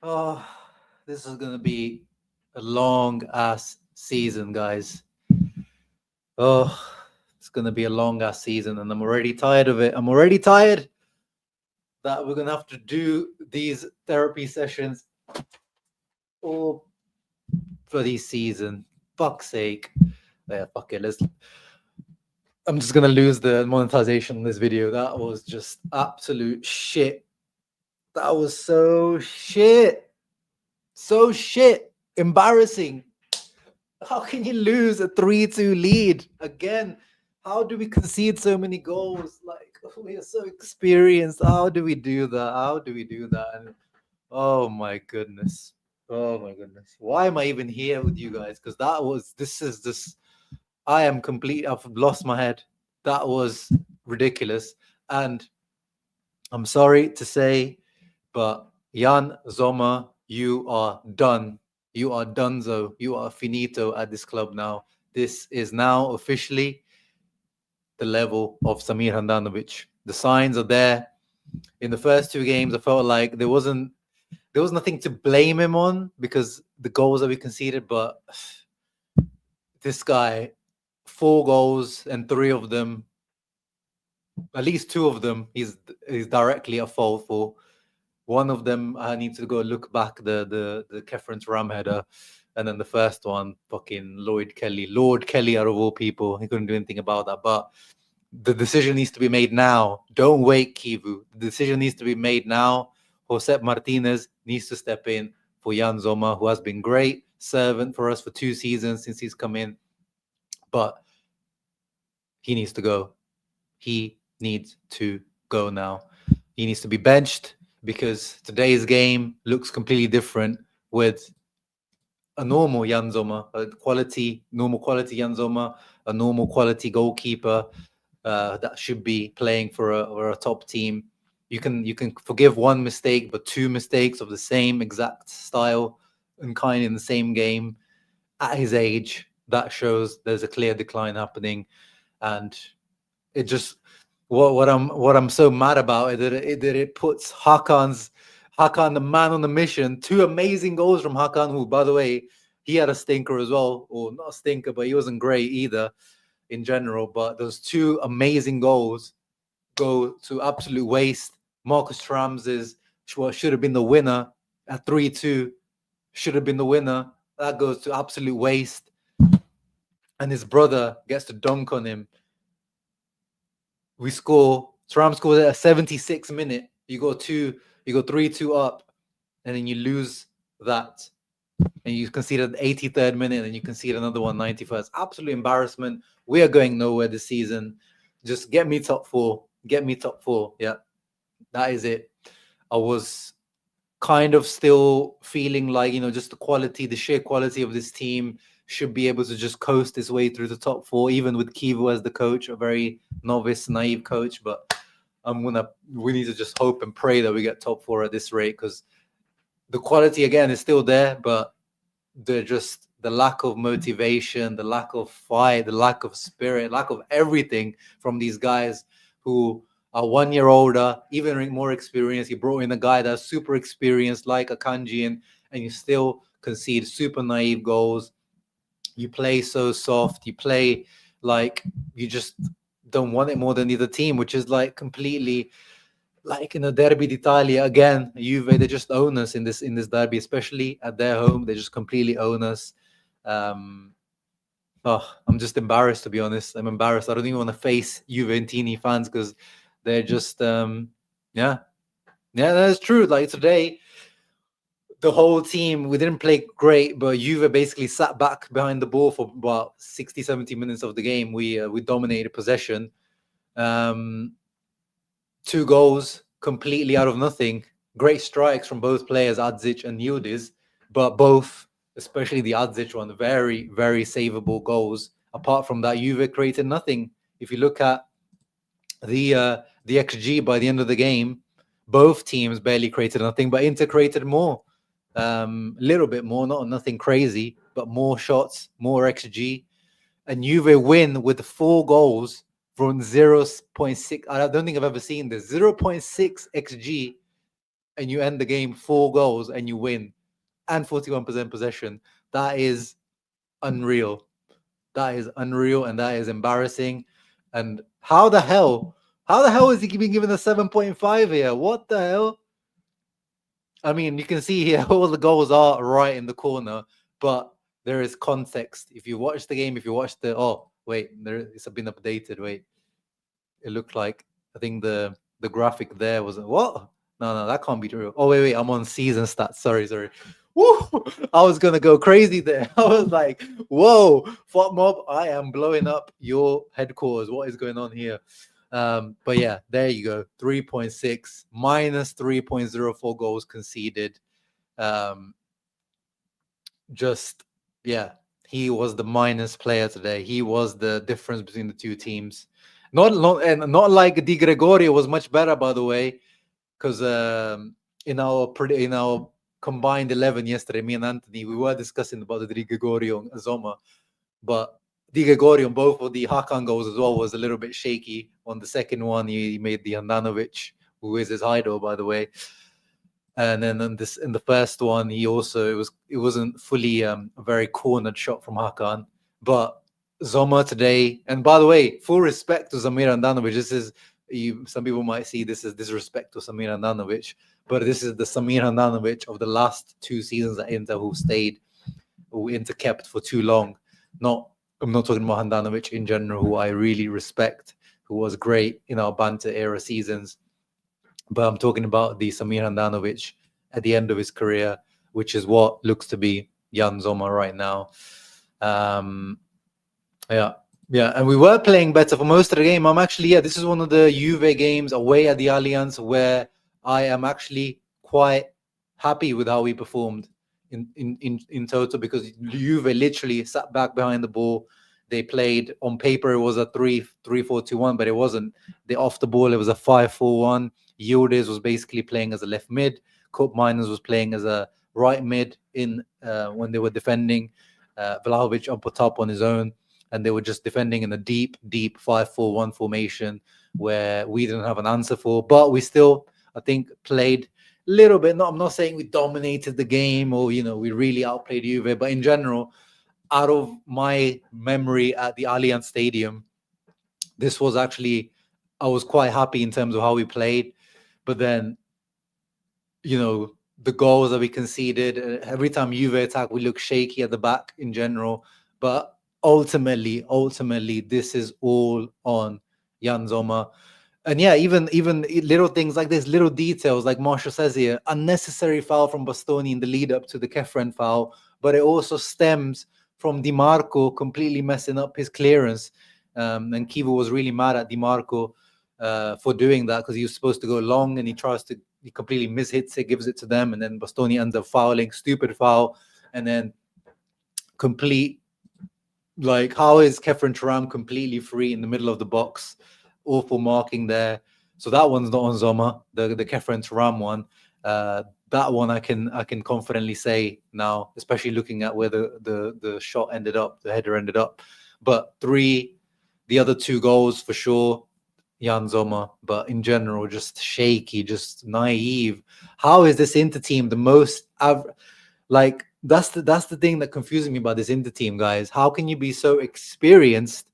Oh, this is gonna be a long ass season, guys. Oh, it's gonna be a long ass season, and I'm already tired of it. I'm already tired that we're gonna have to do these therapy sessions all for this season. Fuck's sake. Yeah, fuck it. I'm just gonna lose the monetization in this video. That was just absolute shit. That was so shit. So shit. Embarrassing. How can you lose a 3-2 lead again? How do we concede so many goals? Like, we are so experienced. How do we do that? How do we do that? And oh my goodness. Oh my goodness. Why am I even here with you guys? Because this is this. I am complete. I've lost my head. That was ridiculous. And I'm sorry to say, but Jan Sommer, you are done. You are donezo. You are finito at this club now. This is now officially the level of Samir Handanovic. The signs are there. In the first two games, I felt like there was nothing to blame him on because the goals that we conceded, but this guy, 4 goals and 3 of them, at least 2 of them, he's directly at fault for. One of them, I need to go look back the Kefren's Ram header, and then the first one, fucking Lord Kelly out of all people, he couldn't do anything about that. But the decision needs to be made now. Don't wait, Kivu. The decision needs to be made now. Josep Martinez needs to step in for Jan Sommer, who has been great servant for us for 2 seasons since he's come in, but he needs to go. He needs to go now. He needs to be benched because today's game looks completely different with a normal Jan Sommer, normal quality Jan Sommer, a normal quality goalkeeper that should be playing for a top team. You can forgive one mistake, but 2 mistakes of the same exact style and kind in the same game at his age, that shows there's a clear decline happening. And it just what I'm so mad about is that it puts Hakan, the man on the mission. 2 amazing goals from Hakan, who, by the way, he had a stinker as well, or not a stinker, but he wasn't great either in general. But those 2 amazing goals go to absolute waste. Marcus Thuram's what should have been the winner at 3-2 should have been the winner. That goes to absolute waste. And his brother gets to dunk on him. We score. Thuram scores at a 76th minute. You go 3-2 up, and then you lose that. And you concede at the 83rd minute, and then you concede another one 91st. Absolute embarrassment. We are going nowhere this season. Just get me top 4. Get me top 4. Yeah, that is it. I was kind of still feeling like, just the sheer quality of this team should be able to just coast its way through the top 4, even with Kivu as the coach, a very novice, naive coach. But we need to just hope and pray that we get top 4 at this rate, because the quality again is still there, but the lack of motivation, the lack of fight, the lack of spirit, lack of everything from these guys who are 1 year older, even more experienced. You brought in a guy that's super experienced like Akanji, and you still concede super naive goals. You play so soft. You play like you just don't want it more than the other team, which is like completely like in a Derby d'Italia again. Juve, they just own us in this derby, especially at their home. They just completely own us. I'm just embarrassed, to be honest. I'm embarrassed. I don't even want to face Juventini fans because they're just yeah, that's true. Like today, the whole team, we didn't play great, but Juve basically sat back behind the ball for about 60, 70 minutes of the game. We dominated possession. 2 goals completely out of nothing. Great strikes from both players, Adzic and Yildiz, but both, especially the Adzic one, very, very savable goals. Apart from that, Juve created nothing. If you look at the XG by the end of the game, both teams barely created nothing, but Inter created more. A little bit more, nothing crazy, but more shots, more XG. And Juve win with 4 goals from 0.6. I don't think I've ever seen this. 0.6 XG and you end the game 4 goals and you win and 41% possession. That is unreal. That is unreal and that is embarrassing. And how the hell is he being given a 7.5 here? What the hell? I mean, you can see here all the goals are right in the corner, but there is context. If you watch the game, if you watch the it's been updated. Wait, it looked like I think the graphic there was what? No, that can't be true. Oh wait, I'm on season stats. Sorry. Woo! I was gonna go crazy there. I was like, whoa, Fort Mob, I am blowing up your headquarters. What is going on here? But yeah, there you go. 3.6 minus 3.04 goals conceded. He was the minus player today. He was the difference between the two teams. Not like Di Gregorio was much better, by the way, because in our combined 11 yesterday, me and Anthony, we were discussing about the Di Gregorio and Sommer, but Di Gregorio on both of the Hakan goals as well was a little bit shaky. On the second one, he made the Handanovic, who is his idol, by the way. And then in the first one, it wasn't fully a very cornered shot from Hakan, but Sommer today. And by the way, full respect to Samir Handanovic. Some people might see this as disrespect to Samir Handanovic, but this is the Samir Handanovic of the last 2 seasons at Inter who Inter kept for too long. I'm not talking about Handanovic in general, who I really respect, who was great in our banter era seasons. But I'm talking about the Samir Handanovic at the end of his career, which is what looks to be Jan Sommer right now. And we were playing better for most of the game. This is one of the Juve games away at the Allianz where I am actually quite happy with how we performed in total, because Juve literally sat back behind the ball. They played, on paper it was a 3-4-2-1, but it wasn't. They off the ball, it was a 5-4-1. Yildiz was basically playing as a left mid. Koopmeiners was playing as a right mid when they were defending. Vlahovic up top on his own, and they were just defending in a deep 5-4-1 formation where we didn't have an answer for. But we still, I think, played a little bit. I'm not saying we dominated the game or we really outplayed Juve, but in general, out of my memory at the Allianz Stadium, this was actually, I was quite happy in terms of how we played. But then, the goals that we conceded, every time Juve attack, we look shaky at the back in general. But ultimately, this is all on Jan Sommer. And yeah, even little things like this, little details, like Marshall says here, unnecessary foul from Bastoni in the lead up to the Kefren foul, but it also stems from Di Marco completely messing up his clearance. And Kiva was really mad at Di Marco for doing that, because he was supposed to go long and he completely mishits it, gives it to them, and then Bastoni ends up fouling, stupid foul, and then how is Kefren Turam completely free in the middle of the box? Awful marking there. So that one's not on Sommer, the Kefren Turam one. That one I can confidently say now, especially looking at where the shot ended up, the header ended up. But the other 2 goals for sure, Jan Sommer. But in general, just shaky, just naive. How is this Inter team the most that's the thing that confuses me about this Inter team, guys. How can you be so experienced?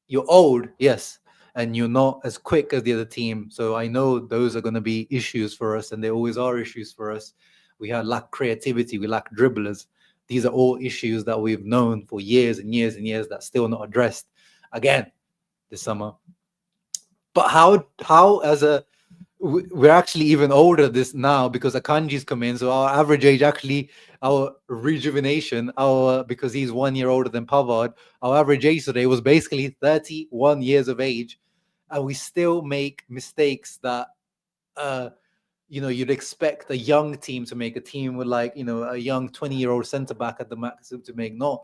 You're old, yes, and you're not as quick as the other team. So I know those are going to be issues for us, and they always are issues for us. We lack creativity, we lack dribblers. These are all issues that we've known for years and years and years that's still not addressed again this summer. But how we're actually even older this now because Akanji's come in, so our average age actually, our rejuvenation, because he's 1 year older than Pavard, our average age today was basically 31 years of age, and we still make mistakes that you'd expect a young team to make, a team with a young 20-year-old centre back at the maximum to make, not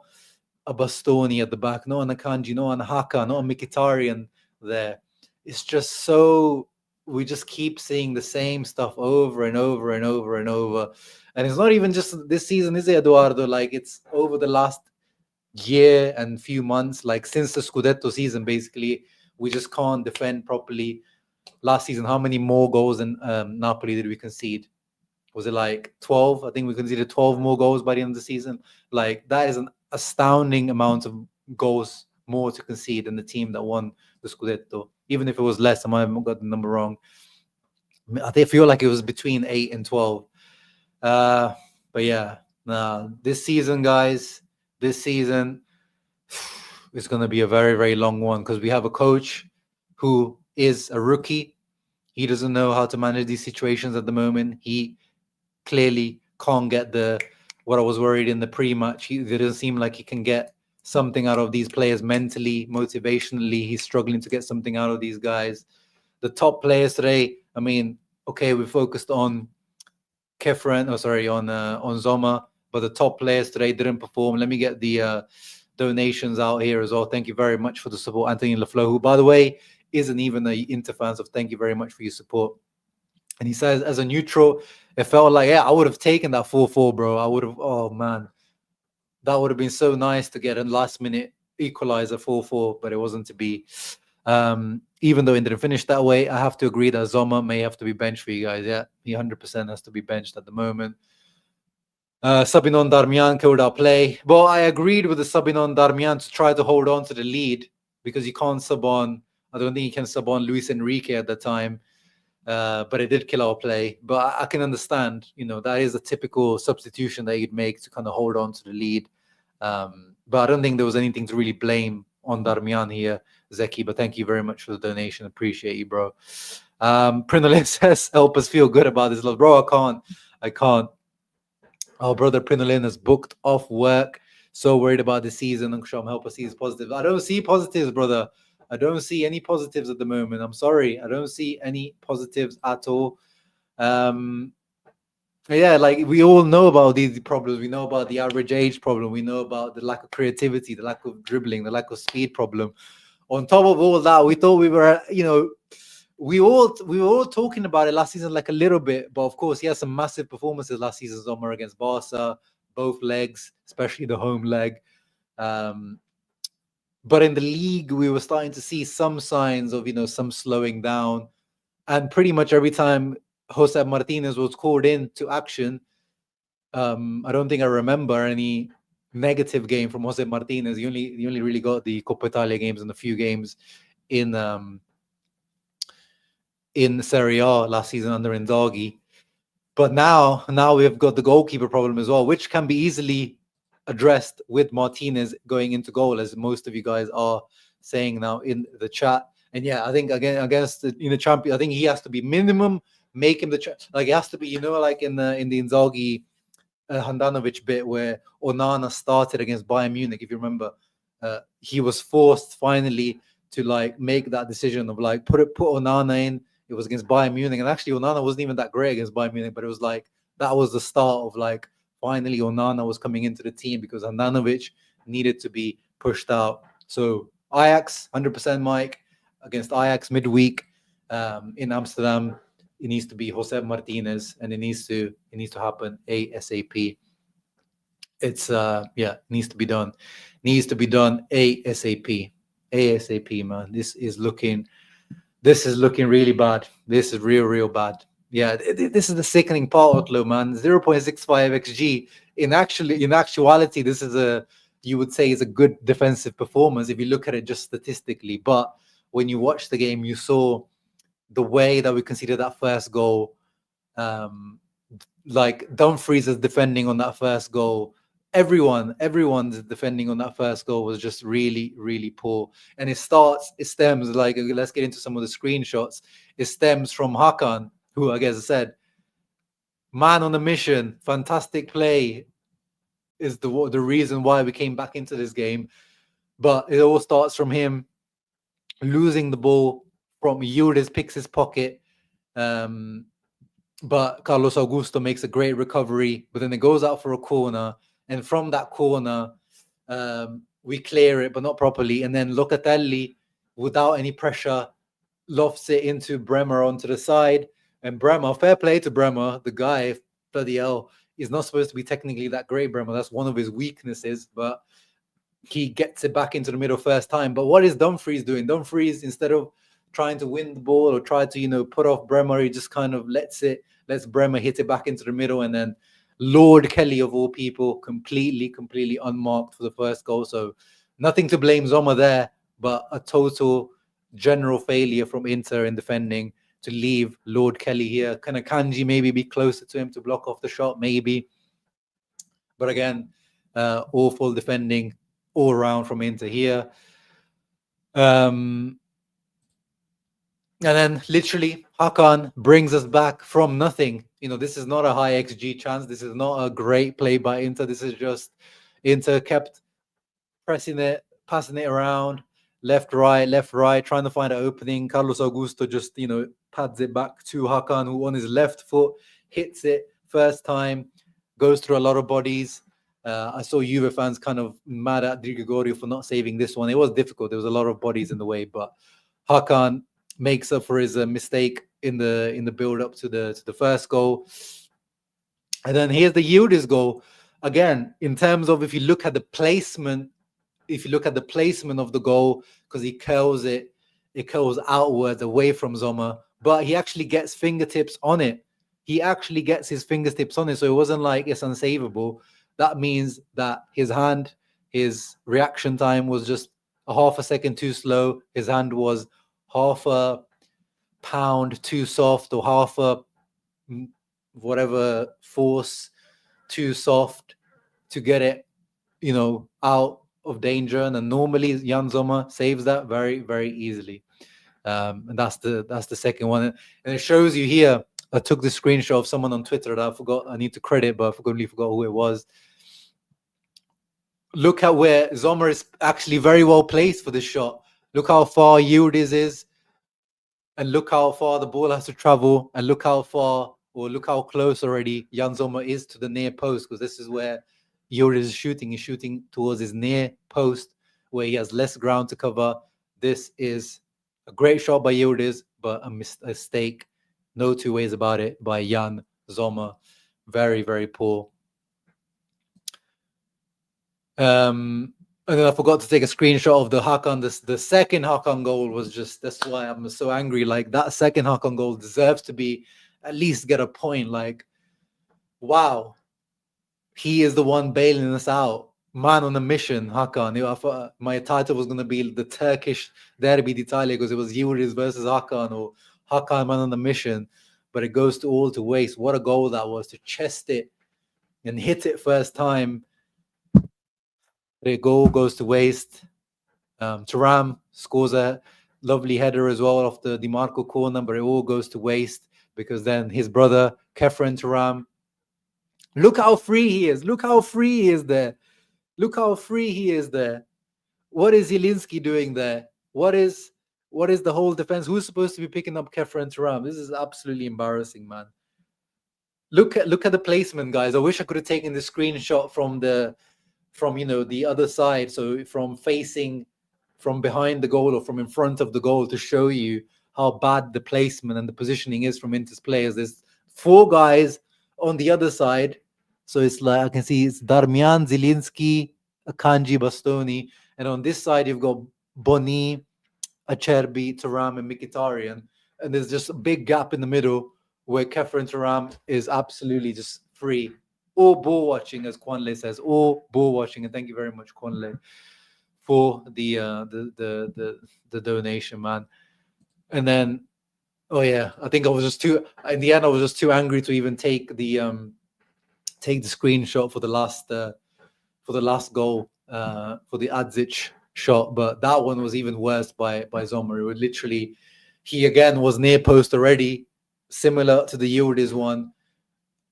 a Bastoni at the back, not an Akanji, not an Hakan, not a Mkhitaryan there. It's just so, we just keep seeing the same stuff over and over and over and over. And it's not even just this season, is it, Eduardo? It's over the last year and few months, since the Scudetto season, basically, we just can't defend properly. last season, how many more goals than Napoli did we concede? Was it like 12? I think we conceded 12 more goals by the end of the season. Like, that is an astounding amount of goals more to concede than the team that won the Scudetto. Even if it was less, I might have got the number wrong. I feel like it was between 8 and 12. But yeah, this season, guys, this season, it's going to be a very, very long one because we have a coach who is a rookie. He doesn't know how to manage these situations at the moment. He clearly can't get what I was worried in the pre-match. It doesn't seem like he can get something out of these players mentally, motivationally. He's struggling to get something out of these guys. The top players today, I mean, okay, we focused on on Sommer, but the top players today didn't perform. Let me get the donations out here as well. Thank you very much for the support, Anthony Lafleur, who, by the way, isn't even an Inter fan, so thank you very much for your support. And he says, as a neutral, it felt like, yeah, I would have taken that 4-4, bro. I would have, oh, man. That would have been so nice to get a last-minute equalizer 4-4, but it wasn't to be. Even though it didn't finish that way, I have to agree that Sommer may have to be benched for you guys. Yeah, he 100% has to be benched at the moment. Subbing on Darmian killed our play. Well, I agreed with the subbing on Darmian to try to hold on to the lead because you can't sub on. I don't think he can sub on Luis Enrique at the time. But it did kill our play. But I can understand, that is a typical substitution that you'd make to kind of hold on to the lead. But I don't think there was anything to really blame on Darmian here, Zeki. But thank you very much for the donation. Appreciate you, bro. Prinolin says, help us feel good about this. Bro, I can't. Our brother Prinolin has booked off work. So worried about the season. Help us see his positive. I don't see positives, brother. I don't see any positives at the moment. I'm sorry. I don't see any positives at all. Yeah, like we all know about these problems. We know about the average age problem. We know about the lack of creativity, the lack of dribbling, the lack of speed problem. On top of all that, we thought we were, we were all talking about it last season, like a little bit. But of course, he had some massive performances last season, Sommer, against Barca, both legs, especially the home leg. But in the league, we were starting to see some signs of, some slowing down. And pretty much every time Jose Martinez was called into action, I don't think I remember any negative game from Jose Martinez. He only really got the Coppa Italia games and a few games in Serie A last season under Inzaghi. But now we've got the goalkeeper problem as well, which can be easily addressed with Martinez going into goal, as most of you guys are saying now in the chat. And yeah, I think again against the champion, I think he has to be minimum make him like it has to be, like in the Inzaghi Handanovic bit where Onana started against Bayern Munich. If you remember, he was forced finally to like make that decision of like put Onana in. It was against Bayern Munich, and actually Onana wasn't even that great against Bayern Munich, but it was like that was the start of like finally Onana was coming into the team because Handanovic needed to be pushed out. So Ajax 100% Mike against Ajax midweek in Amsterdam. It needs to be Jose Martinez, and it needs to happen ASAP. It's it needs to be done. Needs to be done ASAP. ASAP, man. This is looking really bad. This is real bad. Yeah, this is the sickening part, Otlo, man. 0.65 xG. In actuality, this is you would say is a good defensive performance if you look at it just statistically. But when you watch the game, you saw the way that we conceded that first goal. Like Dumfries is defending on that first goal. Everyone's defending on that first goal was just really poor. And it stems like, let's get into some of the screenshots. It stems from Hakan, who I guess I said, man on a mission, fantastic play is the reason why we came back into this game. But it all starts from him losing the ball from Yildiz picks his pocket. But Carlos Augusto makes a great recovery, but then it goes out for a corner. And from that corner, we clear it, but not properly. And then Locatelli, without any pressure, lofts it into Bremer onto the side. And Bremer, fair play to Bremer, the guy, bloody hell, is not supposed to be technically that great, Bremer. That's one of his weaknesses, but he gets it back into the middle first time. But what is Dumfries doing? Dumfries, instead of trying to win the ball or try to put off Bremer. He just kind of lets Bremer hit it back into the middle, and then Lord Kelly of all people completely unmarked for the first goal. So nothing to blame Sommer there, but a total general failure from Inter in defending to leave Lord Kelly here. Can Akanji maybe be closer to him to block off the shot? Maybe. But again, awful defending all around from Inter here. And then literally Hakan brings us back from nothing. This is not a high XG chance. This is not a great play by Inter. This is just Inter kept pressing it, passing it around, left, right, trying to find an opening. Carlos Augusto just, pads it back to Hakan, who on his left foot hits it first time, goes through a lot of bodies. I saw Juve fans kind of mad at Di Gregorio for not saving this one. It was difficult. There was a lot of bodies in the way, but Hakan makes up for his mistake in the build up to the first goal. And then here's the Yildiz goal. Again, in terms of if you look at the placement of the goal, because he curls outwards away from Sommer, but he actually gets fingertips on it. He actually gets his fingertips on it, so it wasn't like it's unsavable. That means that his reaction time was just a half a second too slow. His hand was half a pound too soft, or half a whatever force too soft to get it, out of danger. And then normally Jan Sommer saves that very, very easily. And that's the second one. And it shows you here. I took the screenshot of someone on Twitter that I forgot. I need to credit, but I forgot who it was. Look at where Sommer is actually very well placed for this shot. Look how far Yildiz is, and look how far the ball has to travel, and look how close already Jan Sommer is to the near post, because this is where Yildiz is shooting. He's shooting towards his near post where he has less ground to cover. This is a great shot by Yildiz, but a mistake, no two ways about it, by Jan Sommer. Very, very poor. And then I forgot to take a screenshot of the Hakan. The second Hakan goal was just, that's why I'm so angry. Like, that second Hakan goal deserves to be at least get a point. Like, wow, he is the one bailing us out. Man on a mission, Hakan. I thought my title was going to be the Turkish Derby d'Italia, because it was Yildiz versus Hakan, or Hakan man on a mission. But it goes to waste. What a goal that was, to chest it and hit it first time. The goal goes to waste. Thuram scores a lovely header as well off the DiMarco corner, but it all goes to waste because then his brother, Kefren Thuram, look how free he is. Look how free he is there. Look how free he is there. What is Zielinski doing there? What is the whole defense? Who's supposed to be picking up Kefren Thuram? This is absolutely embarrassing, man. Look at the placement, guys. I wish I could have taken the screenshot from the other side, so from behind the goal or from in front of the goal, to show you how bad the placement and the positioning is from Inter's players. There's 4 guys on the other side, so it's like I can see it's Darmian, Zielinski, Akanji, Bastoni, and on this side you've got Boni, Acerbi, Thuram, and Mkhitaryan, and there's just a big gap in the middle where Kefren Thuram is absolutely just free. All ball watching, as Kwanle says, all ball watching. And thank you very much, Kwanle, for the donation, man. And then, oh yeah, I think I was just too angry to even take the screenshot for the last goal, for the Adzic shot. But that one was even worse by Sommer. It would literally, he again was near post already, similar to the Yildiz one,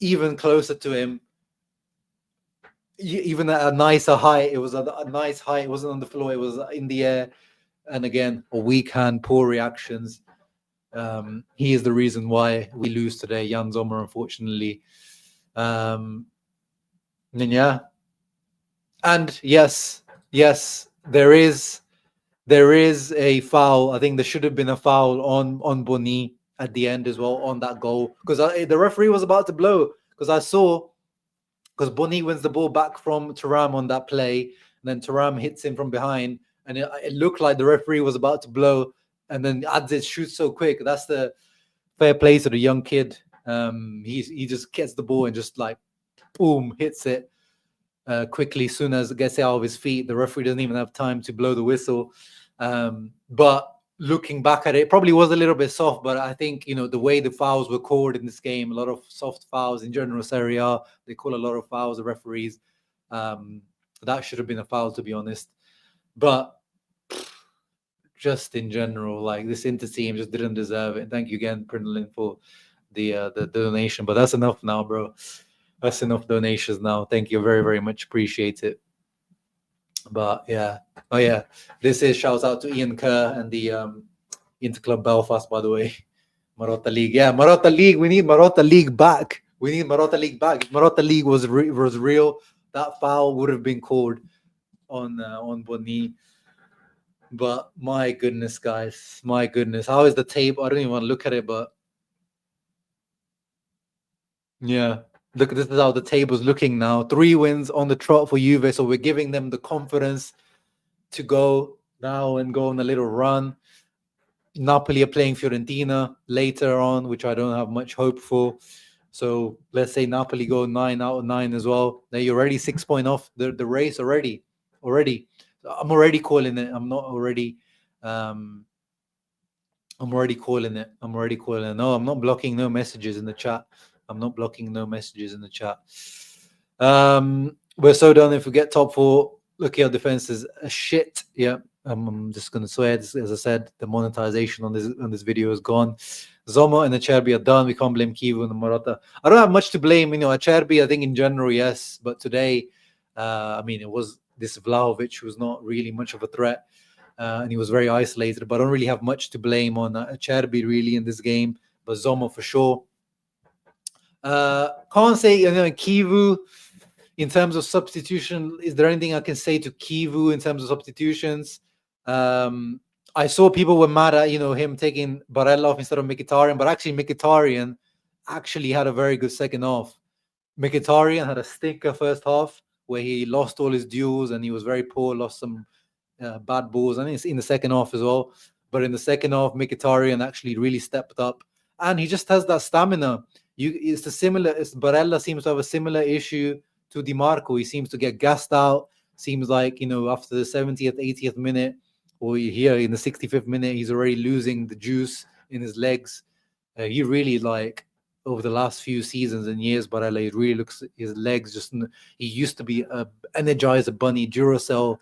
even closer to him. Even at a nicer height, it was a nice height. It wasn't on the floor, it was in the air. And again, a weak hand, poor reactions. He is the reason why we lose today, Jan Sommer, unfortunately. And yeah, and yes, there is a foul. I think there should have been a foul on Boni at the end as well on that goal, because the referee was about to blow, because Boni wins the ball back from Thuram on that play, and then Thuram hits him from behind, and it looked like the referee was about to blow. and then adds it, shoots so quick. That's the fair play to the young kid. He just gets the ball and just like boom, hits it quickly. Soon as it gets out of his feet, the referee doesn't even have time to blow the whistle. But looking back at it, probably was a little bit soft, but I think, the way the fouls were called in this game, a lot of soft fouls in general. Serie A, they call a lot of fouls, the referees. That should have been a foul, to be honest. But just in general, like, this Inter team just didn't deserve it. Thank you again, Prinlin, for the donation. But that's enough now, bro. That's enough donations now. Thank you very, very much. Appreciate it. But yeah. Oh yeah. This is shouts out to Ian Kerr and the Inter Club Belfast, by the way. Marotta League. Yeah, Marotta League. We need Marotta League back. We need Marotta League back. If Marotta League was real, that foul would have been called on Boni. But my goodness, guys. My goodness. How is the table? I don't even want to look at it, but yeah. Look, this is how the table's looking now. 3 wins on the trot for Juve. So we're giving them the confidence to go now and go on a little run. Napoli are playing Fiorentina later on, which I don't have much hope for. So let's say Napoli go 9 out of 9 as well. Now you're already 6 points off the race already. I'm already calling it. I'm already calling it. No, I'm not blocking no messages in the chat. We're so done if we get top 4. Look, our defense is a shit. Yeah, I'm just gonna swear. As I said, the monetization on this video is gone. Sommer and Acerbi are done. We can't blame Kivu and Marotta. I don't have much to blame. Acerbi, I think in general, yes, but today, it was this Vlahovic who was not really much of a threat, and he was very isolated. But I don't really have much to blame on Acerbi really in this game, but Sommer for sure. Can't say Kivu in terms of substitution. Is there anything I can say to Kivu in terms of substitutions? I saw people were mad at him taking Barella off instead of Mkhitaryan, but actually Mkhitaryan actually had a very good second half. Mkhitaryan had a stinker first half where he lost all his duels and he was very poor, lost some bad balls. I think it's in the second half as well. But in the second half, Mkhitaryan actually really stepped up, and he just has that stamina. Barella seems to have a similar issue to Di Marco. He seems to get gassed out. Seems like after the 70th, 80th minute, or here in the 65th minute, he's already losing the juice in his legs. He really, like, over the last few seasons and years, Barella, it really looks, his legs just, he used to be a energizer bunny, Duracell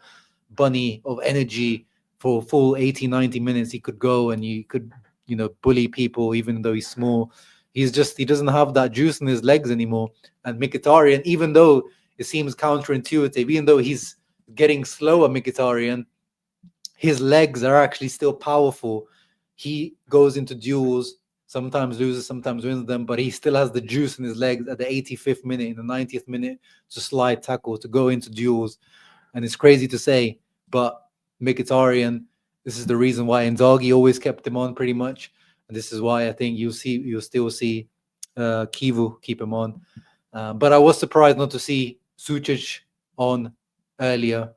bunny of energy for full 80, 90 minutes. He could go and he could, bully people even though he's small. He doesn't have that juice in his legs anymore. And Mkhitaryan, even though it seems counterintuitive, even though he's getting slower, Mkhitaryan, his legs are actually still powerful. He goes into duels, sometimes loses, sometimes wins them, but he still has the juice in his legs at the 85th minute, in the 90th minute, to slide tackle, to go into duels. And it's crazy to say, but Mkhitaryan, this is the reason why Inzaghi always kept him on pretty much. And this is why I think you'll still see Kivu keep him on. But I was surprised not to see Sucic on earlier.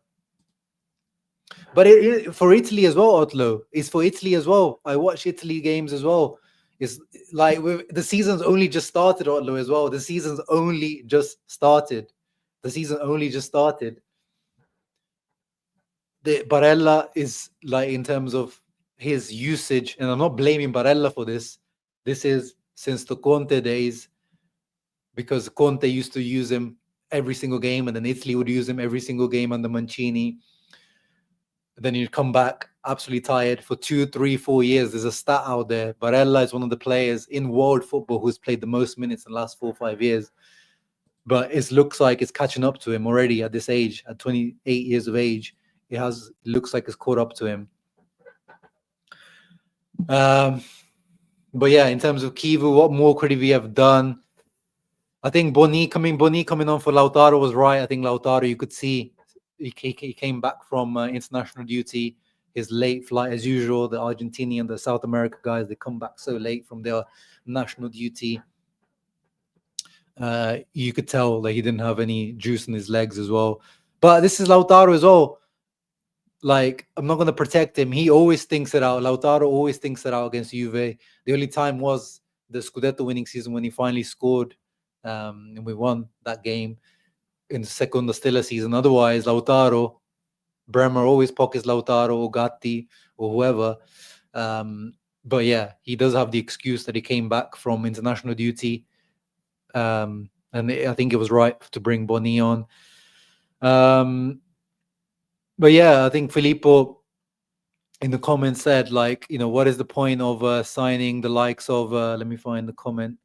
But for Italy as well, Otlo. It's for Italy as well. I watch Italy games as well. It's like the season's only just started, Otlo, as well. The season's only just started. The Barella is, like, in terms of his usage, and I'm not blaming Barella for this. This is since the Conte days, because Conte used to use him every single game, and then Italy would use him every single game under Mancini. Then you come back absolutely tired for 2, 3, 4 years. There's a stat out there. Barella is one of the players in world football who's played the most minutes in the last 4 or 5 years. But it looks like it's catching up to him already at this age, at 28 years of age. It looks like it's caught up to him. But yeah, in terms of Kivu, what more could we have done? I think Boni coming on for Lautaro was right. I think Lautaro, you could see he came back from international duty. His late flight, as usual. The Argentinian, the South America guys, they come back so late from their national duty. You could tell that he didn't have any juice in his legs as well. But this is Lautaro as well. like, I'm not going to protect him. He always thinks it out. Lautaro always thinks it out against Juve. The only time was the Scudetto winning season when he finally scored, and we won that game in the Seconda Stella season. Otherwise, Lautaro, Bremer always pockets Lautaro or Gatti or whoever. But yeah, he does have the excuse that he came back from international duty. And I think it was right to bring Boni on. But yeah, I think Filippo in the comments said, like, what is the point of signing the likes of, let me find the comment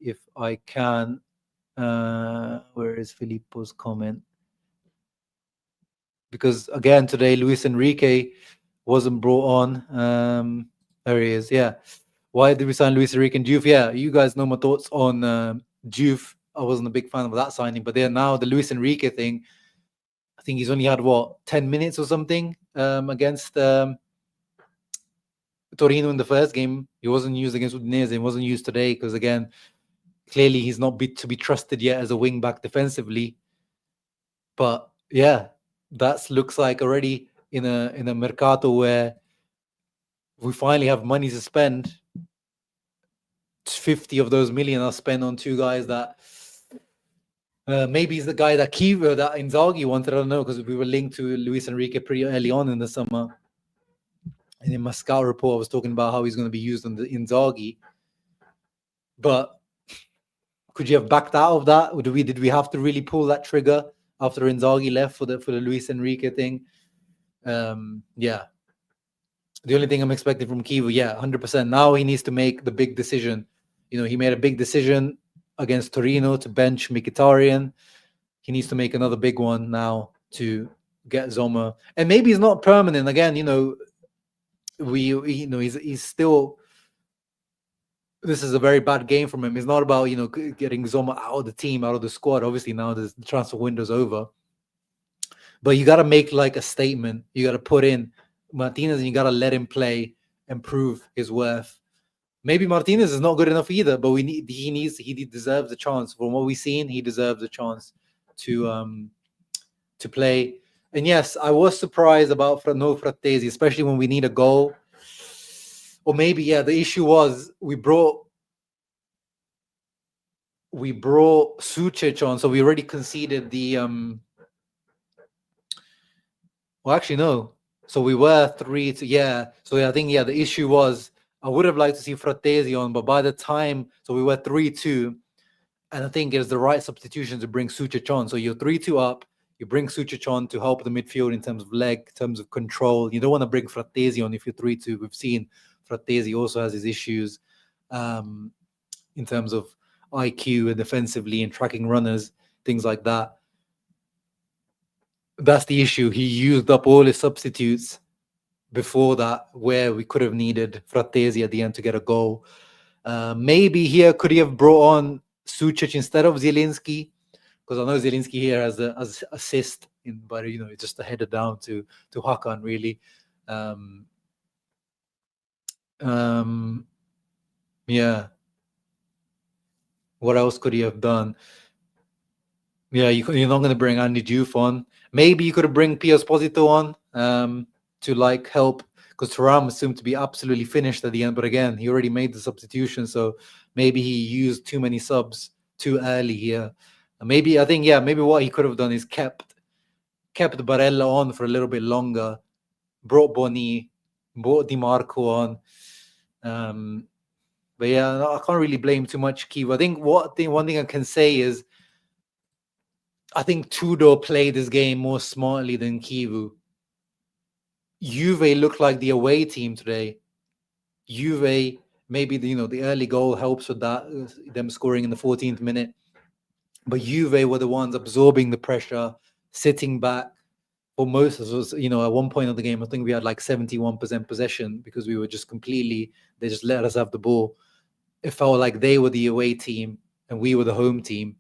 if I can. Where is Filippo's comment? Because again, today, Luis Enrique wasn't brought on. There he is. Yeah. Why did we sign Luis Enrique and Juve? Yeah, you guys know my thoughts on Juve. I wasn't a big fan of that signing, but now the Luis Enrique thing, I think he's only had 10 minutes or something against Torino in the first game. He wasn't used against Udinese. He wasn't used today because, again, clearly he's not to be trusted yet as a wing back defensively. But yeah, that looks like already in a mercato where we finally have money to spend. 50 of those million are spent on two guys that maybe he's the guy that Inzaghi wanted. I don't know, because we were linked to Luis Enrique pretty early on in the summer. And in my scout report, I was talking about how he's going to be used on the Inzaghi. But could you have backed out of that? Or did we have to really pull that trigger after Inzaghi left for the Luis Enrique thing? Yeah. The only thing I'm expecting from Kivu, 100%. Now he needs to make the big decision. He made a big decision against Torino to bench Mkhitaryan. He needs to make another big one now to get Sommer. And maybe he's not permanent. Again, he's still. This is a very bad game from him. It's not about getting Sommer out of the team, out of the squad. Obviously now the transfer window's over. But you got to make like a statement. You got to put in Martinez and you got to let him play and prove his worth. Maybe Martinez is not good enough either, but he deserves a chance. From what we've seen, he deserves a chance to play. And yes, I was surprised about no Frattesi, especially when we need a goal. Or maybe, the issue was we brought Sucic on, so we already conceded the well, actually, no. So we were 3-2. So I think, the issue was I would have liked to see Frattesi on, but by the time, so we were 3-2, and I think it's the right substitution to bring Sucic on. So you're 3-2 up, you bring Sucic on to help the midfield in terms of leg, in terms of control. You don't want to bring Frattesi on if you're 3-2. We've seen Frattesi also has his issues in terms of IQ and defensively and tracking runners, things like that. That's the issue. He used up all his substitutes before that, where we could have needed Frattesi at the end to get a goal. Maybe here could he have brought on Sucic instead of Zielinski, because I know Zielinski here has the assist, but it's just a header down to Hakan really. What else could he have done? You're not going to bring Andy Diouf on. Maybe you could have bring Pio Esposito on to like help, because Thuram assumed to be absolutely finished at the end. But again, he already made the substitution, so maybe he used too many subs too early here. Maybe what he could have done is kept Barella on for a little bit longer, brought Boni, brought Di Marco on. But I can't really blame too much Kivu. I think one thing I can say is I think Tudor played this game more smartly than Kivu. Juve looked like the away team today. Juve, maybe the early goal helps with that, them scoring in the 14th minute. But Juve were the ones absorbing the pressure, sitting back. For most of us, at one point of the game, I think we had like 71% possession because we were just they just let us have the ball. It felt like they were the away team and we were the home team.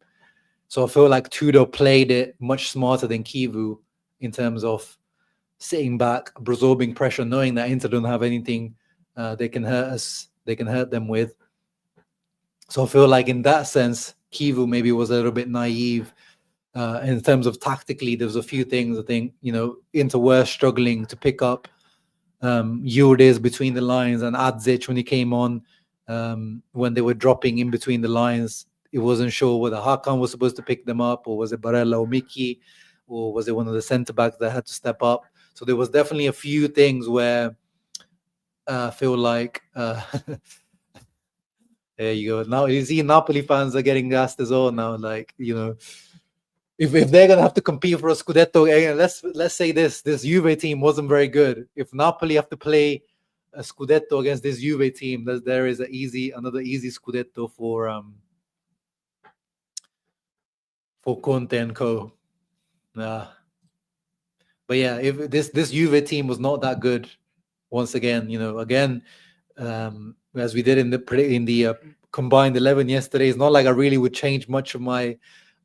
So I feel like Tudor played it much smarter than Kivu in terms of sitting back, absorbing pressure, knowing that Inter don't have anything they can hurt us, they can hurt them with. So I feel like in that sense, Kivu maybe was a little bit naive. In terms of tactically, there's a few things I think, Inter were struggling to pick up. Yildiz between the lines and Adzic when he came on, when they were dropping in between the lines, it wasn't sure whether Hakan was supposed to pick them up, or was it Barella or Miki, or was it one of the centre backs that had to step up. So there was definitely a few things where I feel like there you go. Now you see Napoli fans are getting gassed as well now. Like, if they're gonna have to compete for a Scudetto, let's say this Juve team wasn't very good. If Napoli have to play a Scudetto against this Juve team, there is another easy Scudetto for Conte and co. But yeah, if this Juve team was not that good, once again, as we did in the combined 11 yesterday, it's not like I really would change much of my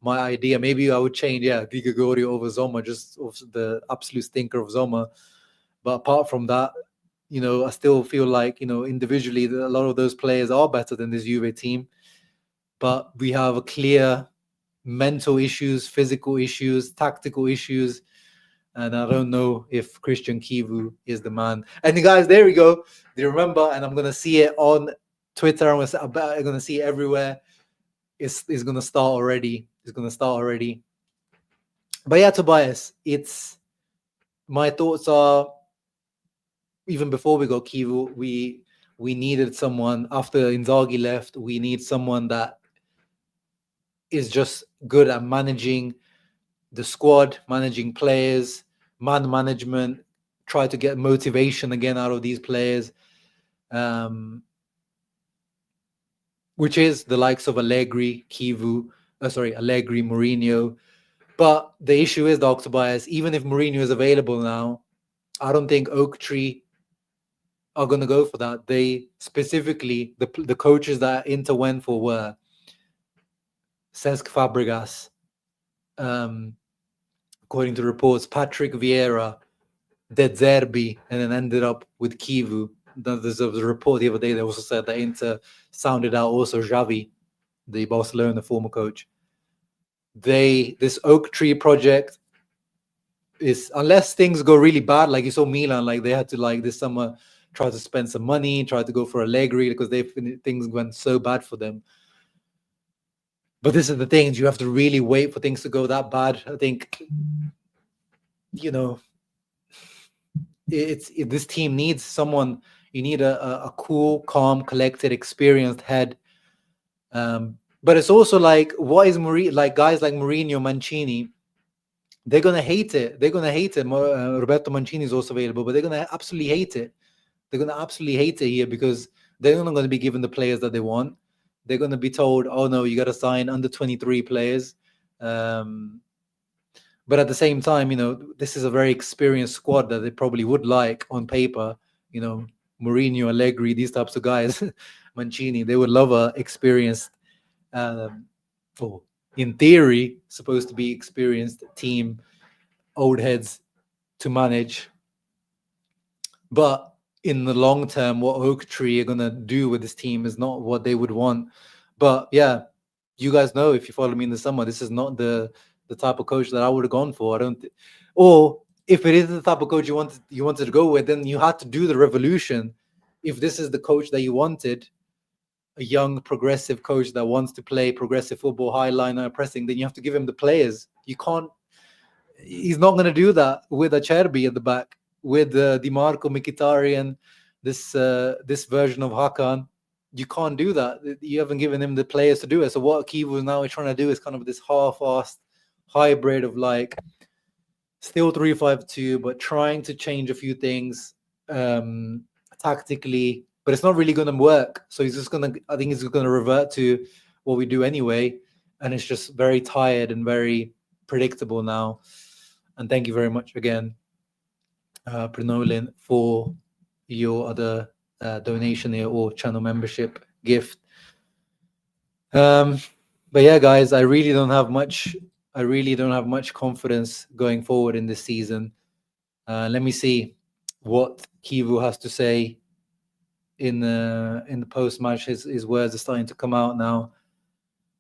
idea. Maybe I would change, Di Gregorio over Sommer, just of the absolute stinker of Sommer. But apart from that, I still feel like, individually, a lot of those players are better than this Juve team. But we have a clear mental issues, physical issues, tactical issues. And I don't know if Christian Kivu is the man. And guys, there we go. Do you remember? And I'm going to see it on Twitter. I'm going to see it everywhere. It's going to start already. It's going to start already. But yeah, Tobias, my thoughts are, even before we got Kivu, we needed someone after Inzaghi left. We need someone that is just good at managing the squad, managing players, man management, try to get motivation again out of these players, which is the likes of Allegri, Mourinho. But the issue is, Dr. Bias, even if Mourinho is available now, I don't think Oak Tree are going to go for that. They specifically, the coaches that Inter went for were Cesc Fabregas, according to reports, Patrick Vieira, De Zerbi, and then ended up with Kivu. There's a report the other day that also said that Inter sounded out also Xavi, the Barcelona former coach. This Oak Tree project is, unless things go really bad, like you saw Milan, like they had to, like this summer, try to spend some money, try to go for Allegri because things went so bad for them. But this is the thing, you have to really wait for things to go that bad. I think, this team needs someone. You need a cool, calm, collected, experienced head. But it's also like, what is like guys like Mourinho, Mancini, they're gonna hate it. They're gonna hate it. Roberto Mancini is also available, but they're gonna absolutely hate it. They're gonna absolutely hate it here because they're not gonna be given the players that they want. They're gonna be told, "Oh no, you got to sign under 23 players." But at the same time, this is a very experienced squad that they probably would like on paper. Mourinho, Allegri, these types of guys, Mancini, they would love a experienced, in theory, supposed to be experienced team, old heads to manage. But in the long term, what Oak Tree are going to do with this team is not what they would want. But yeah, you guys know, if you follow me in the summer, this is not the type of coach that I would have gone for. Or if it is the type of coach you wanted to go with, then you had to do the revolution. If this is the coach that you wanted, a young progressive coach that wants to play progressive football, high line pressing, then you have to give him the players. He's not going to do that with Acerbi at the back, with Di Marco, Mkhitaryan, this version of Hakan. You can't do that. You haven't given him the players to do it. So what Kivu is now trying to do is kind of this half-assed hybrid of like still 3-5-2, but trying to change a few things tactically, but it's not really going to work. So I think he's going to revert to what we do anyway, and it's just very tired and very predictable now. And thank you very much again, Prenolin, for your other donation here or channel membership gift. But yeah, guys, I really don't have much confidence going forward in this season. Let me see what Kivu has to say in the post match. His words are starting to come out now.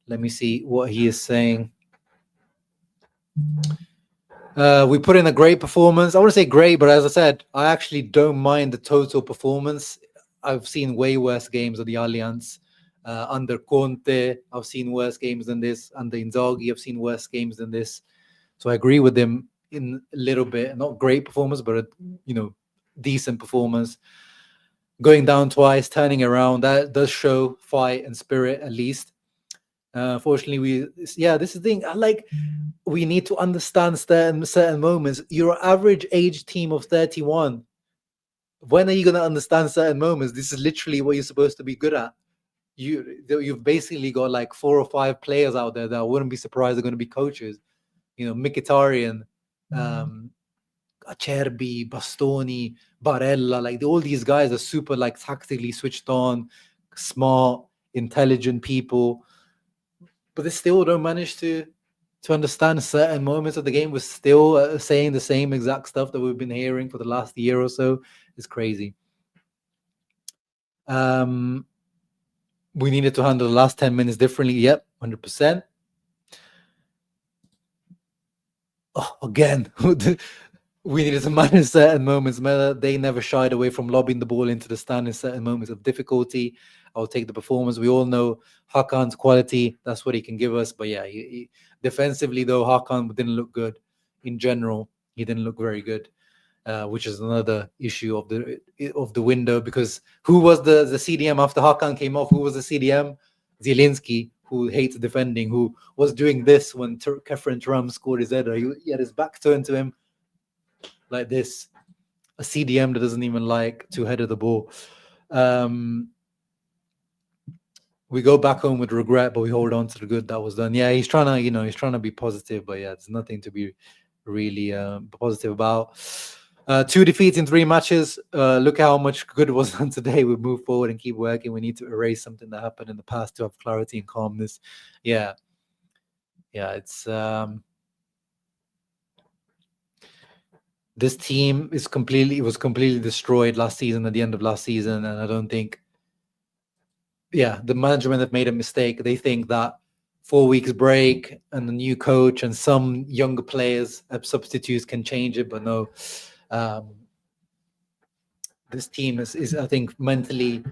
Let me see what he is saying. We put in a great performance. I want to say great, but as I said, I actually don't mind the total performance. I've seen way worse games of the Allianz. Under Conte, I've seen worse games than this. Under Inzaghi, I've seen worse games than this. So I agree with him in a little bit. Not great performance, but a decent performance. Going down twice, turning around, that does show fight and spirit at least. Fortunately, this is the thing. We need to understand certain moments. Your average age team of 31. When are you going to understand certain moments? This is literally what you're supposed to be good at. You've basically got like 4 or 5 players out there that I wouldn't be surprised are going to be coaches. Mkhitaryan, Acerbi, Bastoni, Barella, like all these guys are super like tactically switched on, smart, intelligent people, but they still don't manage to understand certain moments of the game. We're still saying the same exact stuff that we've been hearing for the last year or so. It's crazy. We needed to handle the last 10 minutes differently. Yep, 100%. Oh, again, we needed to manage certain moments. They never shied away from lobbing the ball into the stand in certain moments of difficulty. I'll take the performance. We all know Hakan's quality. That's what he can give us. But yeah, defensively, though, Hakan didn't look good. In general, he didn't look very good, which is another issue of the window. Because who was the CDM after Hakan came off? Who was the CDM? Zielinski, who hates defending, who was doing this when Kefren Turam scored his header. He had his back turned to him like this. A CDM that doesn't even like to header the ball. We go back home with regret, but we hold on to the good that was done. Yeah, he's trying to be positive, but yeah, there's nothing to be really positive about. 2 defeats in 3 matches. Look how much good was done today. We move forward and keep working. We need to erase something that happened in the past to have clarity and calmness. Yeah, it's this team was completely destroyed last season, at the end of last season, and I don't think. Yeah, the management have made a mistake. They think that 4 weeks break and the new coach and some younger players substitutes can change it, but no. This team is I think mentally,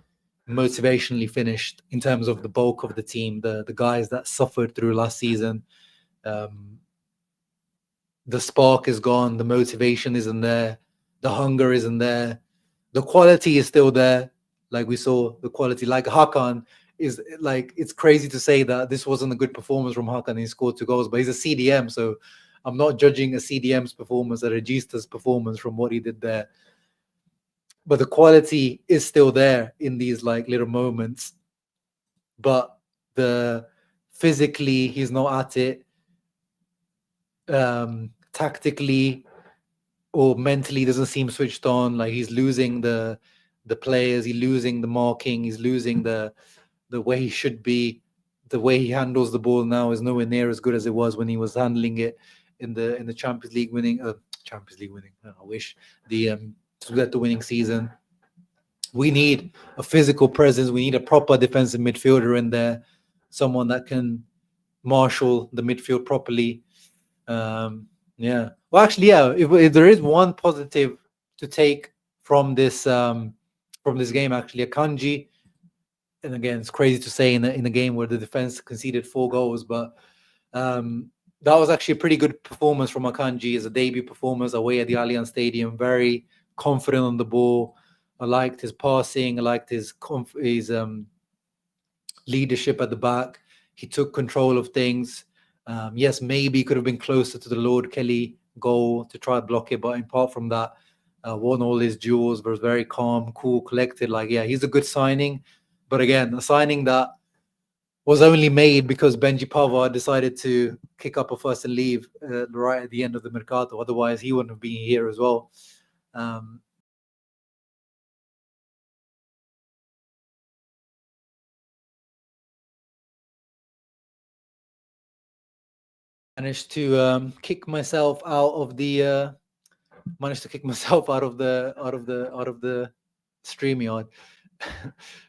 motivationally finished in terms of the bulk of the team. The guys that suffered through last season, the spark is gone. The motivation isn't there. The hunger isn't there. The quality is still there. Like we saw the quality, like Hakan is like, it's crazy to say that this wasn't a good performance from Hakan. He scored 2 goals, but he's a CDM. So I'm not judging a CDM's performance, a Regista's performance from what he did there. But the quality is still there in these like little moments. But the physically, he's not at it. Tactically or mentally doesn't seem switched on. Like he's losing the players, he's losing the marking, he's losing the way he should be. The way he handles the ball now is nowhere near as good as it was when he was handling it in the Champions League winning. I wish to get the winning season. We need a physical presence. We need a proper defensive midfielder in there, someone that can marshal the midfield properly. Yeah. Well, actually, yeah. If there is one positive to take from this game, actually, Akanji. And again, it's crazy to say in a game where the defense conceded 4 goals, but that was actually a pretty good performance from Akanji as a debut performance away at the Allianz Stadium. Very confident on the ball. I liked his passing. I liked his leadership at the back. He took control of things. Yes, maybe he could have been closer to the Lord Kelly goal to try to block it, but apart from that, won all his duels, was very calm, cool, collected. Like, yeah, he's a good signing. But again, a signing that was only made because Benji Pavard decided to kick up a fuss and leave right at the end of the Mercato. Otherwise, he wouldn't have been here as well. Managed to kick myself out of the StreamYard.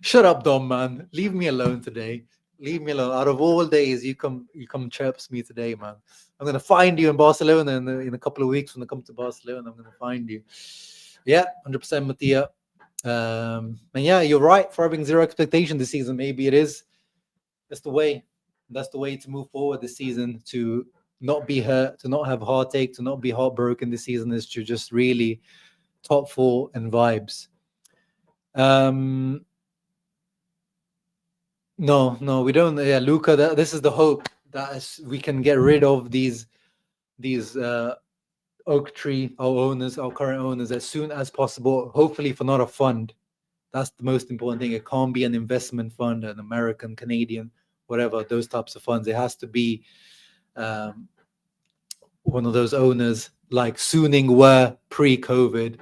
Shut up, Dom, man. Leave me alone today. Leave me alone. Out of all days, you come chirps me today, man. I'm gonna find you in Barcelona in a couple of weeks when I come to Barcelona. I'm gonna find you. Yeah, 100% Mattia. And yeah, you're right for having zero expectation this season. Maybe it is. That's the way. That's the way to move forward this season. To not be hurt, to not have heartache, to not be heartbroken this season is to just really top four and vibes. No, we don't. Yeah, Luca. This is the hope that we can get rid of these oak tree, our owners, our current owners, as soon as possible. Hopefully, for not a fund. That's the most important thing. It can't be an investment fund, an American, Canadian, whatever, those types of funds. It has to be one of those owners like Suning were pre-COVID.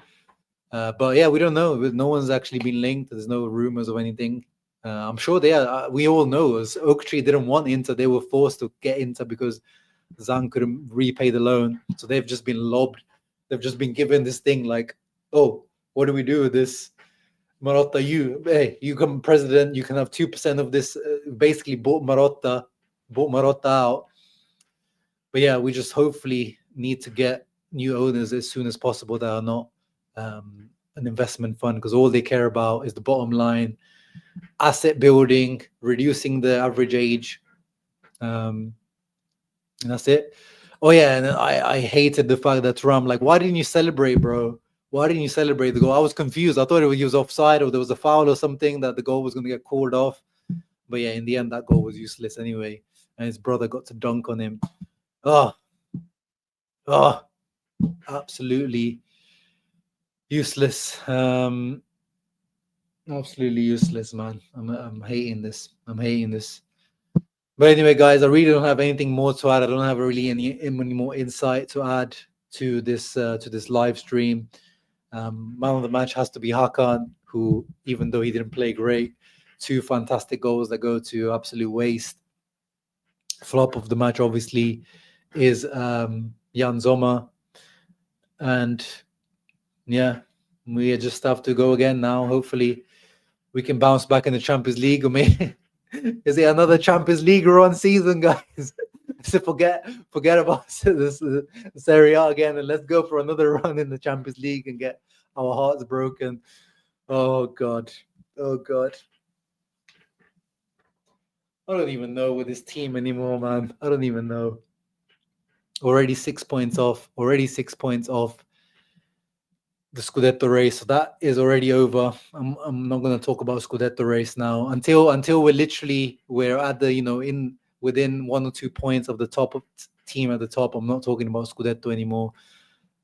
But yeah, we don't know. No one's actually been linked. There's no rumors of anything. I'm sure they are. We all know as Oak Tree didn't want Inter. They were forced to get Inter because Zhang couldn't repay the loan. So they've just been lobbed. They've just been given this thing like, oh, what do we do with this? Marotta, you come president, you can have 2% of this. Basically bought Marotta out. But yeah, we just hopefully need to get new owners as soon as possible that are not an investment fund, because all they care about is the bottom line, asset building, reducing the average age, and that's it. Oh yeah, and I hated the fact that Thuram, like, why didn't you celebrate, bro? Why didn't you celebrate the goal? I was confused. I thought he was offside or there was a foul or something, that the goal was going to get called off. But yeah, in the end, that goal was useless anyway. And his brother got to dunk on him. Oh, absolutely useless. Absolutely useless, man. I'm hating this. But anyway, guys, I really don't have anything more to add. I don't have really any more insight to add to this live stream. Man of the match has to be Hakan, who, even though he didn't play great, 2 fantastic goals that go to absolute waste. Flop of the match, obviously, is Jan Sommer. And yeah, we just have to go again now. Hopefully, we can bounce back in the Champions League. Or maybe is it another Champions League run season, guys? So forget about this Serie A again, and let's go for another run in the Champions League and get our hearts broken. Oh God. I don't even know with this team anymore, man. I don't even know. Already 6 points off. The Scudetto race. So that is already over. I'm not going to talk about Scudetto race now until we're at the within 1 or 2 points of the top team at the top. I'm not talking about Scudetto anymore.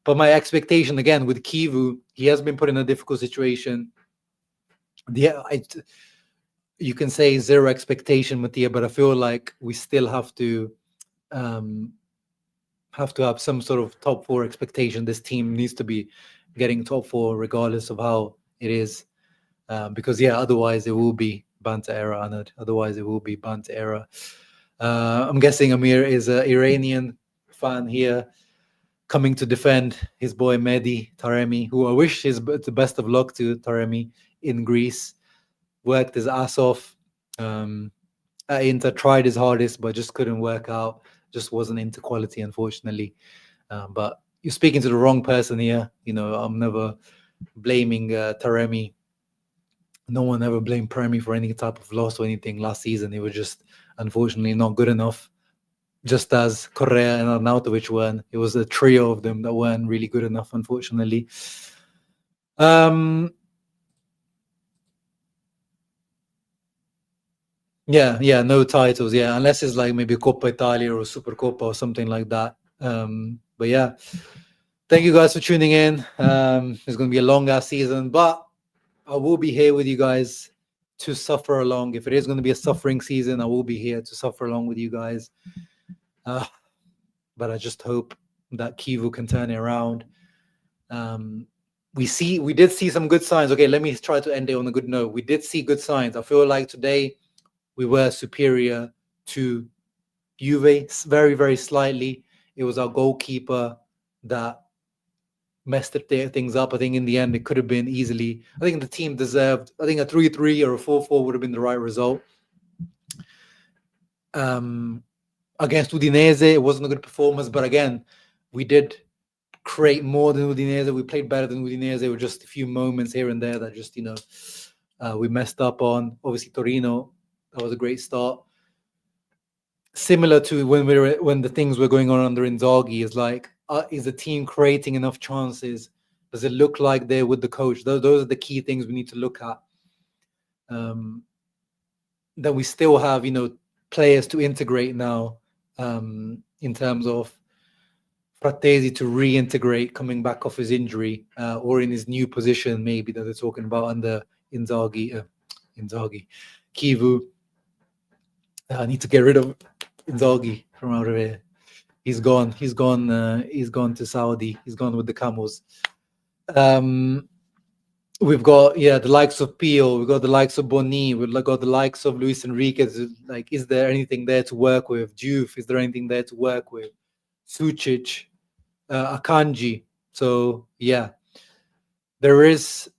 But my expectation again with Kivu, he has been put in a difficult situation. Yeah, you can say zero expectation, Mattia, but I feel like we still have to have some sort of top 4 expectation. This team needs to be getting top 4 regardless of how it is, because yeah, otherwise it will be banter era, Anad. I'm guessing Amir is an Iranian fan here, coming to defend his boy Mehdi Taremi, who I wish the best of luck to Taremi in Greece. Worked his ass off at Inter, tried his hardest, but just couldn't work out. Just wasn't into quality, unfortunately. But you're speaking to the wrong person here. I'm never blaming Taremi. No one ever blamed Taremi for any type of loss or anything last season. He was just, unfortunately, not good enough. Just as Correa and Arnautovic weren't. It was a trio of them that weren't really good enough, unfortunately. Yeah, no titles. Yeah, unless it's like maybe Coppa Italia or Supercoppa or something like that. But yeah, thank you guys for tuning in. It's going to be a long ass season, but I will be here with you guys to suffer along. If it is going to be a suffering season, I will be here to suffer along with you guys. But I just hope that Kivu can turn it around. We did see some good signs. Okay, let me try to end it on a good note. We did see good signs. I feel like today we were superior to Juve very, very slightly. It was our goalkeeper that messed things up. I think in the end it could have been easily. I think the team deserved. I think a 3-3 or a 4-4 would have been the right result. Against Udinese, it wasn't a good performance, but again, we did create more than Udinese. We played better than Udinese. There were just a few moments here and there that just, we messed up on. Obviously, Torino, that was a great start. Similar to when the things were going on under Inzaghi, is the team creating enough chances? Does it look like they're with the coach? Those are the key things we need to look at. That we still have, players to integrate now, in terms of Frattesi to reintegrate coming back off his injury, or in his new position, maybe that they're talking about under Inzaghi, Kivu. I need to get rid of Inzaghi from out of here. He's gone. He's gone to Saudi. He's gone with the Camels. We've got the likes of Pio. We've got the likes of Boni. We've got the likes of Luis Enriquez. Is there anything there to work with? Juve, is there anything there to work with? Sucic, Akanji. So there is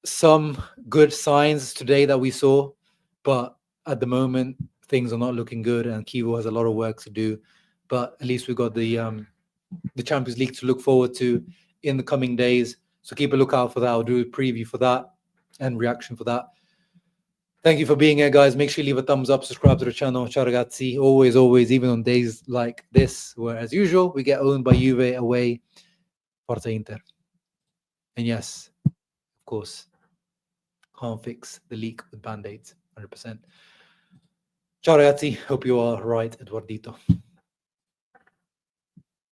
some good signs today that we saw, but at the moment things are not looking good, and Kivu has a lot of work to do. But at least we've got the Champions League to look forward to in the coming days. So keep a lookout for that. I'll do a preview for that and reaction for that. Thank you for being here, guys. Make sure you leave a thumbs up, subscribe to the channel. Ciao ragazzi. Always, even on days like this, where as usual, we get owned by Juve away, Forza Inter. And yes, of course, can't fix the leak with band-aids, 100%. Ciao ragazzi. Hope you are right, Eduardito.